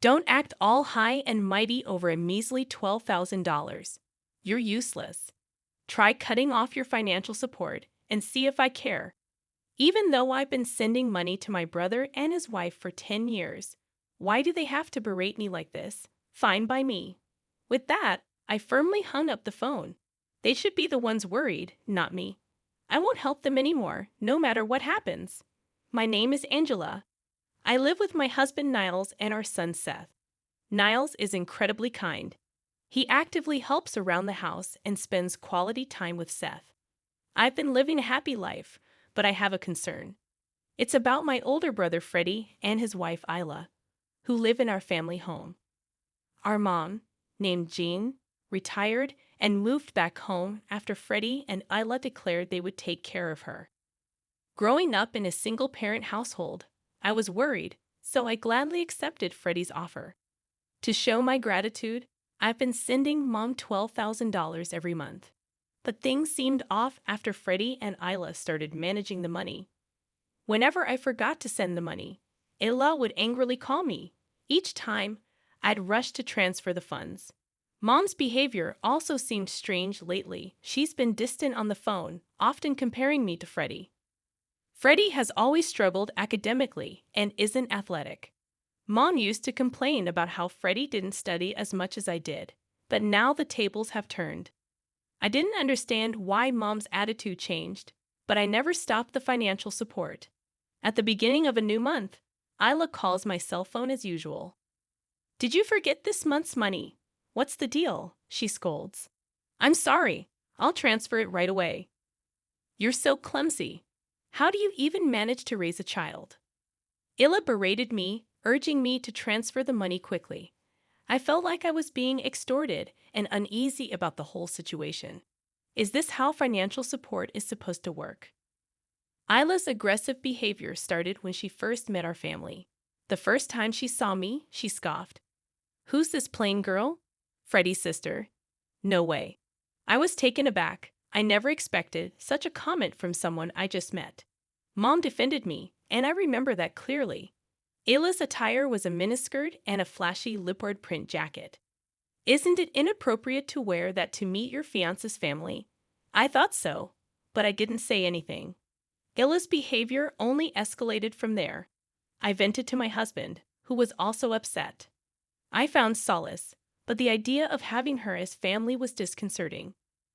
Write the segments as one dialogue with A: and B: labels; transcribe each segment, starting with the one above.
A: Don't act all high and mighty over a measly $12,000. You're useless. Try cutting off your financial support and see if I care. Even though I've been sending money to my brother and his wife for 10 years, why do they have to berate me like this? Fine by me. With that, I firmly hung up the phone. They should be the ones worried, not me. I won't help them anymore, no matter what happens. My name is Angela. I live with my husband Niles and our son Seth. Niles is incredibly kind. He actively helps around the house and spends quality time with Seth. I've been living a happy life, but I have a concern. It's about my older brother Freddie and his wife Isla, who live in our family home. Our mom, named Jean, retired and moved back home after Freddie and Isla declared they would take care of her. Growing up in a single-parent household, I was worried, so I gladly accepted Freddie's offer. To show my gratitude, I've been sending Mom $12,000 every month. But things seemed off after Freddie and Isla started managing the money. Whenever I forgot to send the money, Isla would angrily call me. Each time, I'd rush to transfer the funds. Mom's behavior also seemed strange lately. She's been distant on the phone, often comparing me to Freddie. Freddie has always struggled academically and isn't athletic. Mom used to complain about how Freddie didn't study as much as I did, but now the tables have turned. I didn't understand why Mom's attitude changed, but I never stopped the financial support. At the beginning of a new month, Isla calls my cell phone as usual. "Did you forget this month's money? What's the deal?" she scolds. "I'm sorry. I'll transfer it right away." "You're so clumsy. How do you even manage to raise a child?" Isla berated me, urging me to transfer the money quickly. I felt like I was being extorted and uneasy about the whole situation. Is this how financial support is supposed to work? Isla's aggressive behavior started when she first met our family. The first time she saw me, she scoffed. "Who's this plain girl?" "Freddie's sister." "No way." I was taken aback. I never expected such a comment from someone I just met. Mom defended me, and I remember that clearly. Isla's attire was a miniskirt and a flashy leopard print jacket. "Isn't it inappropriate to wear that to meet your fiance's family?" I thought so, but I didn't say anything. Isla's behavior only escalated from there. I vented to my husband, who was also upset. I found solace, but the idea of having her as family was disconcerting.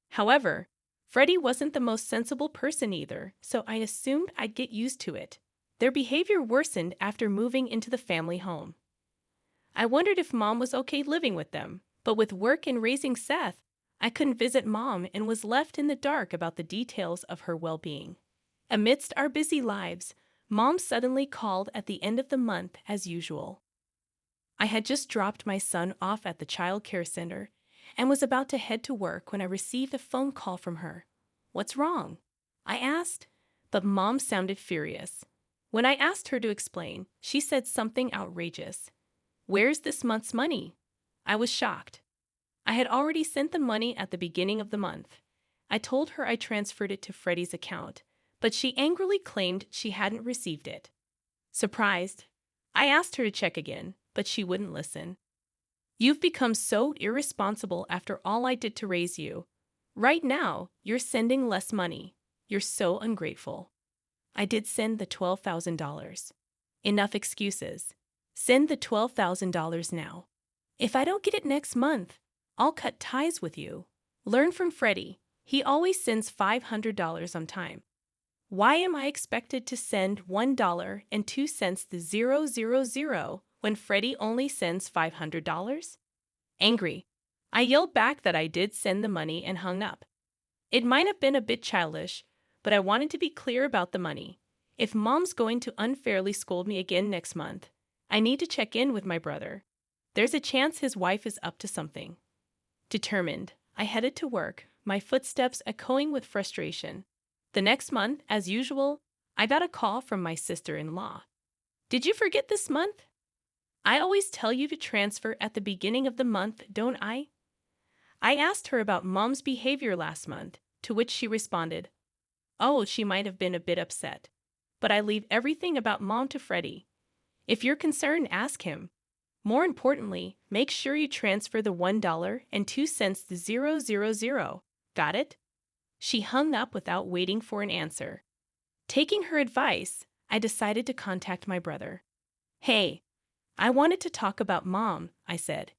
A: However, Freddie wasn't the most sensible person either, so I assumed I'd get used to it. Their behavior worsened after moving into the family home. I wondered if Mom was okay living with them, but with work and raising Seth, I couldn't visit Mom and was left in the dark about the details of her well-being. Amidst our busy lives, Mom suddenly called at the end of the month as usual. I had just dropped my son off at the child care center and was about to head to work when I received a phone call from her. "What's wrong?" I asked, but Mom sounded furious. When I asked her to explain, she said something outrageous. "Where's this month's money?" I was shocked. I had already sent the money at the beginning of the month. I told her I transferred it to Freddie's account, but she angrily claimed she hadn't received it. Surprised, I asked her to check again, but she wouldn't listen. "You've become so irresponsible after all I did to raise you. Right now, you're sending less money. You're so ungrateful." I did send the $12,000. Enough excuses. Send the $12,000 now. If I don't get it next month, I'll cut ties with you. Learn from Freddie. He always sends $500 on time. Why am I expected to send $1.02 to 000 when Freddie only sends $500? Angry, I yelled back that I did send the money and hung up. It might have been a bit childish, but I wanted to be clear about the money. If Mom's going to unfairly scold me again next month, I need to check in with my brother. There's a chance his wife is up to something. Determined, I headed to work, my footsteps echoing with frustration. The next month, as usual, I got a call from my sister-in-law. "Did you forget this month? I always tell you to transfer at the beginning of the month, don't I?" I asked her about Mom's behavior last month, to which she responded, "Oh, she might have been a bit upset. But I leave everything about Mom to Freddie. If you're concerned, ask him." More importantly, make sure you transfer the $1.02 to 000. Got it? She hung up without waiting for an answer. Taking her advice, I decided to contact my brother. Hey, I wanted to talk about Mom, I said.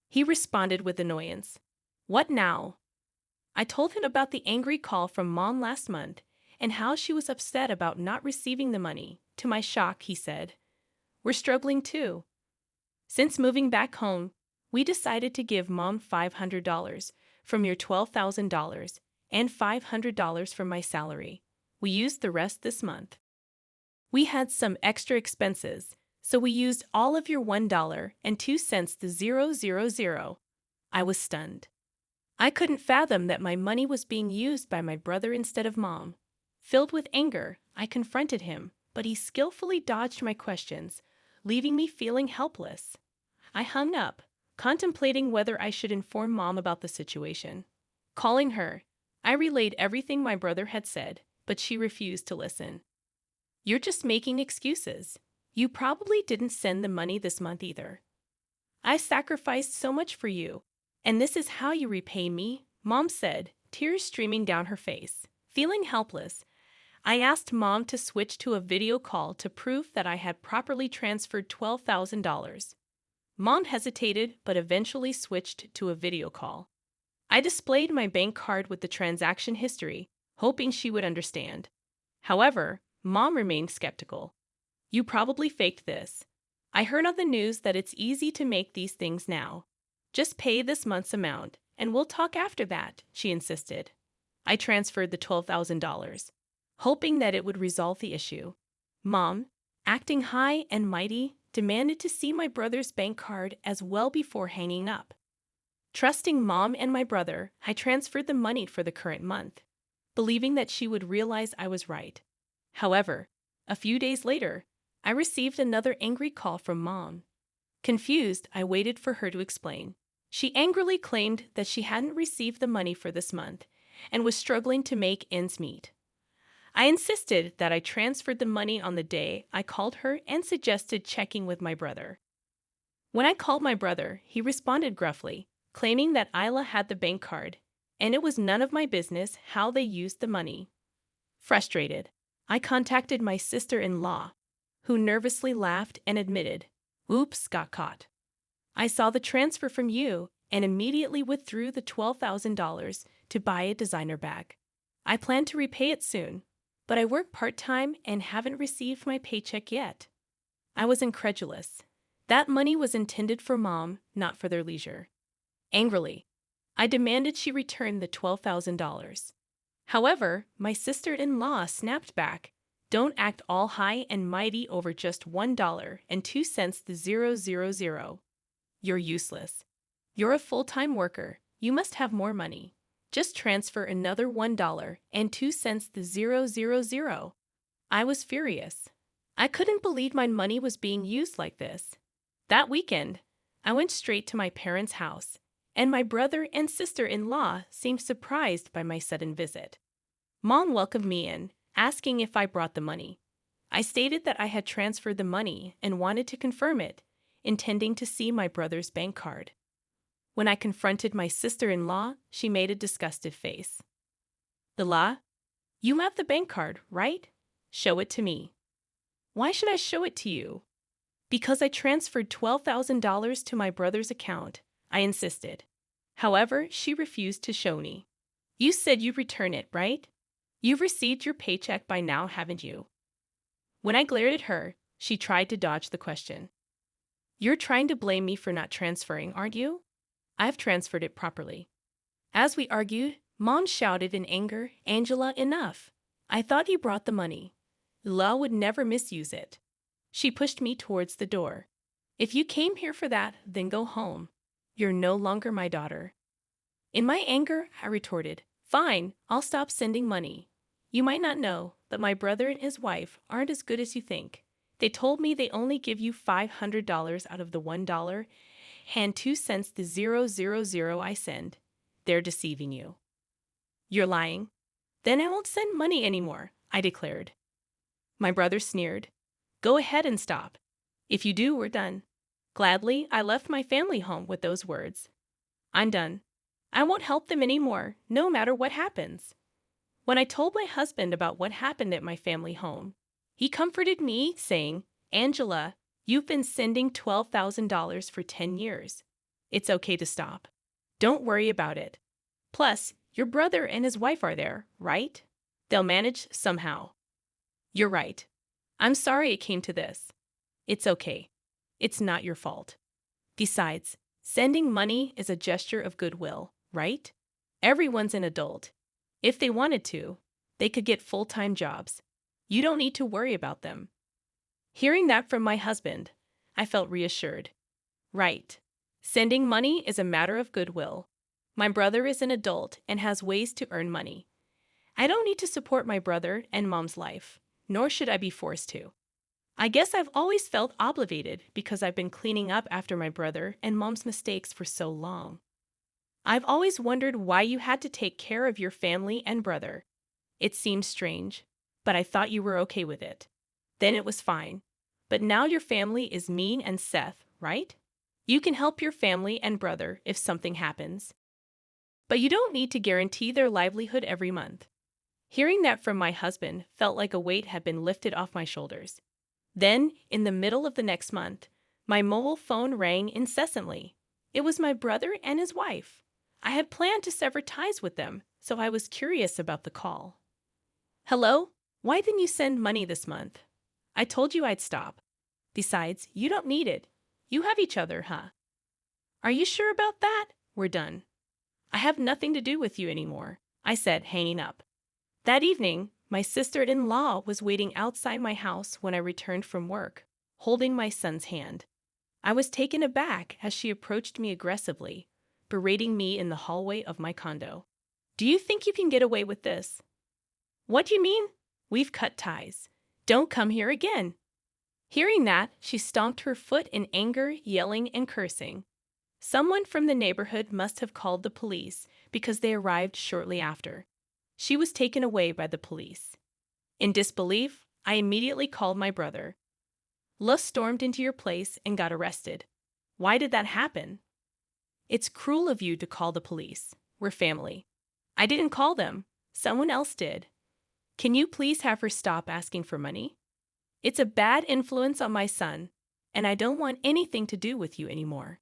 A: He responded with annoyance. What now? I told him about the angry call from Mom last month and how she was upset about not receiving the money. To my shock, he said, we're struggling too. Since moving back home, we decided to give Mom $500 from your $12,000 and $500 from my salary. We used the rest this month. We had some extra expenses, so we used all of your $1.02 to 000. I was stunned. I couldn't fathom that my money was being used by my brother instead of Mom. Filled with anger, I confronted him, but he skillfully dodged my questions, leaving me feeling helpless. I hung up, contemplating whether I should inform Mom about the situation. Calling her, I relayed everything my brother had said, but she refused to listen. You're just making excuses. You probably didn't send the money this month either. I sacrificed so much for you, and this is how you repay me, Mom said, tears streaming down her face. Feeling helpless, I asked Mom to switch to a video call to prove that I had properly transferred $12,000. Mom hesitated but eventually switched to a video call. I displayed my bank card with the transaction history, hoping she would understand. However, Mom remained skeptical. You probably faked this. I heard on the news that it's easy to make these things now. Just pay this month's amount, and we'll talk after that, she insisted. I transferred the $12,000, hoping that it would resolve the issue. Mom, acting high and mighty, demanded to see my brother's bank card as well before hanging up. Trusting Mom and my brother, I transferred the money for the current month, believing that she would realize I was right. However, a few days later, I received another angry call from Mom. Confused, I waited for her to explain. She angrily claimed that she hadn't received the money for this month and was struggling to make ends meet. I insisted that I transferred the money on the day I called her and suggested checking with my brother. When I called my brother, he responded gruffly, claiming that Isla had the bank card, and it was none of my business how they used the money. Frustrated, I contacted my sister-in-law, who nervously laughed and admitted, "Oops, got caught. I saw the transfer from you and immediately withdrew the $12,000 to buy a designer bag. I plan to repay it soon, but I work part-time and haven't received my paycheck yet." I was incredulous. That money was intended for Mom, not for their leisure. Angrily, I demanded she return the $12,000. However, my sister-in-law snapped back, "Don't act all high and mighty over just $1.02 to 000. You're useless. You're a full-time worker. You must have more money. Just transfer another $1.02 to 000. I was furious. I couldn't believe my money was being used like this. That weekend, I went straight to my parents' house, and my brother and sister-in-law seemed surprised by my sudden visit. Mom welcomed me in, asking if I brought the money. I stated that I had transferred the money and wanted to confirm it, intending to see my brother's bank card. When I confronted my sister-in-law, she made a disgusted face. "Ila, you have the bank card, right? Show it to me." "Why should I show it to you?" "Because I transferred $12,000 to my brother's account," I insisted. However, she refused to show me. "You said you'd return it, right? You've received your paycheck by now, haven't you?" When I glared at her, she tried to dodge the question. "You're trying to blame me for not transferring, aren't you? I've transferred it properly." As we argued, Mom shouted in anger, "Angela, enough. I thought you brought the money. Ila would never misuse it." She pushed me towards the door. "If you came here for that, then go home. You're no longer my daughter." In my anger, I retorted, "Fine, I'll stop sending money. You might not know, but my brother and his wife aren't as good as you think. They told me they only give you $500 out of the $1.02 to 000 I send. They're deceiving you." "You're lying." "Then I won't send money anymore," I declared. My brother sneered. "Go ahead and stop. If you do, we're done." Gladly, I left my family home with those words. I'm done. I won't help them anymore, no matter what happens. When I told my husband about what happened at my family home, he comforted me, saying, Angela, you've been sending $12,000 for 10 years. It's okay to stop. Don't worry about it. Plus, your brother and his wife are there, right? They'll manage somehow. You're right. I'm sorry it came to this. It's okay. It's not your fault. Besides, sending money is a gesture of goodwill, right? Everyone's an adult. If they wanted to, they could get full-time jobs. You don't need to worry about them. Hearing that from my husband, I felt reassured. Right. Sending money is a matter of goodwill. My brother is an adult and has ways to earn money. I don't need to support my brother and mom's life, nor should I be forced to. I guess I've always felt obligated because I've been cleaning up after my brother and mom's mistakes for so long. I've always wondered why you had to take care of your family and brother. It seemed strange, but I thought you were okay with it. Then it was fine. But now your family is me and Seth, right? You can help your family and brother if something happens. But you don't need to guarantee their livelihood every month. Hearing that from my husband felt like a weight had been lifted off my shoulders. Then, in the middle of the next month, my mobile phone rang incessantly. It was my brother and his wife. I had planned to sever ties with them, so I was curious about the call. Hello? Why didn't you send money this month? I told you I'd stop. Besides, you don't need it. You have each other, huh? Are you sure about that? We're done. I have nothing to do with you anymore, I said, hanging up. That evening, my sister-in-law was waiting outside my house when I returned from work, holding my son's hand. I was taken aback as she approached me aggressively, berating me in the hallway of my condo. Do you think you can get away with this? What do you mean? We've cut ties. Don't come here again. Hearing that, she stomped her foot in anger, yelling and cursing. Someone from the neighborhood must have called the police because they arrived shortly after. She was taken away by the police. In disbelief, I immediately called my brother. Lus stormed into your place and got arrested. Why did that happen? It's cruel of you to call the police. We're family. I didn't call them. Someone else did. Can you please have her stop asking for money? It's a bad influence on my son, and I don't want anything to do with you anymore.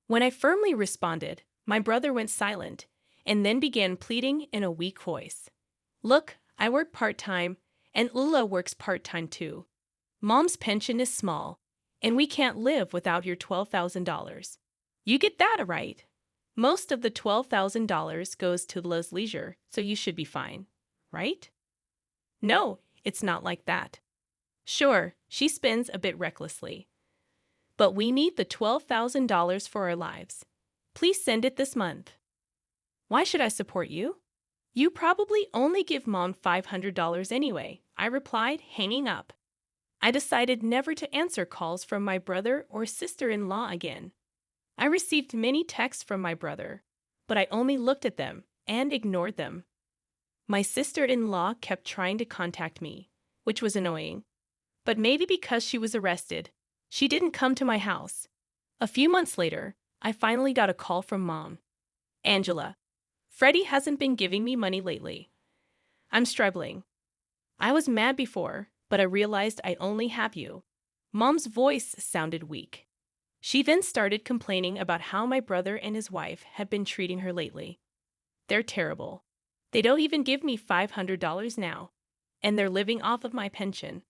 A: When I firmly responded, my brother went silent and then began pleading in a weak voice. Look, I work part-time, and Ula works part-time too. Mom's pension is small, and we can't live without your $12,000. You get that right. Most of the $12,000 goes to Ula's leisure, so you should be fine, right? No, it's not like that. Sure, she spends a bit recklessly. But we need the $12,000 for our lives. Please send it this month. Why should I support you? You probably only give Mom $500 anyway, I replied, hanging up. I decided never to answer calls from my brother or sister-in-law again. I received many texts from my brother, but I only looked at them and ignored them. My sister-in-law kept trying to contact me, which was annoying. But maybe because she was arrested, she didn't come to my house. A few months later, I finally got a call from Mom. Angela, Freddie hasn't been giving me money lately. I'm struggling. I was mad before, but I realized I only have you. Mom's voice sounded weak. She then started complaining about how my brother and his wife had been treating her lately. They're terrible. They don't even give me $500 now, and they're living off of my pension.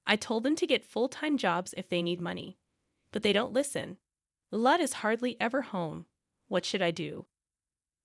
A: I told them to get full-time jobs if they need money, but they don't listen. Lud is hardly ever home. What should I do?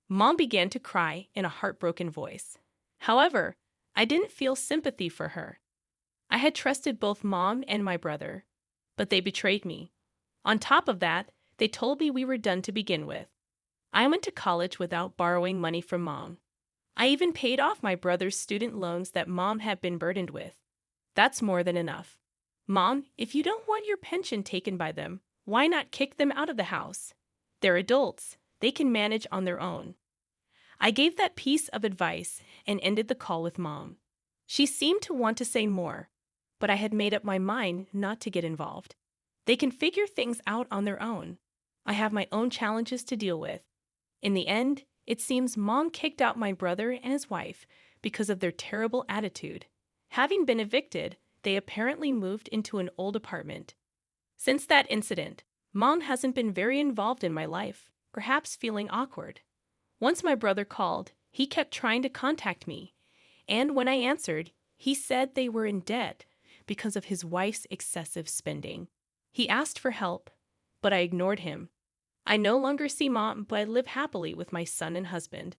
A: Mom began to cry in a heartbroken voice. However, I didn't feel sympathy for her. I had trusted both Mom and my brother, but they betrayed me. On top of that, they told me we were done to begin with. I went to college without borrowing money from Mom. I even paid off my brother's student loans that Mom had been burdened with. That's more than enough. Mom, if you don't want your pension taken by them, why not kick them out of the house? They're adults. They can manage on their own. I gave that piece of advice and ended the call with Mom. She seemed to want to say more, but I had made up my mind not to get involved. They can figure things out on their own. I have my own challenges to deal with. In the end, it seems Mom kicked out my brother and his wife because of their terrible attitude. Having been evicted, they apparently moved into an old apartment. Since that incident, Mom hasn't been very involved in my life, perhaps feeling awkward. Once my brother called, he kept trying to contact me, and when I answered, he said they were in debt because of his wife's excessive spending. He asked for help, but I ignored him. I no longer see Mom, but I live happily with my son and husband.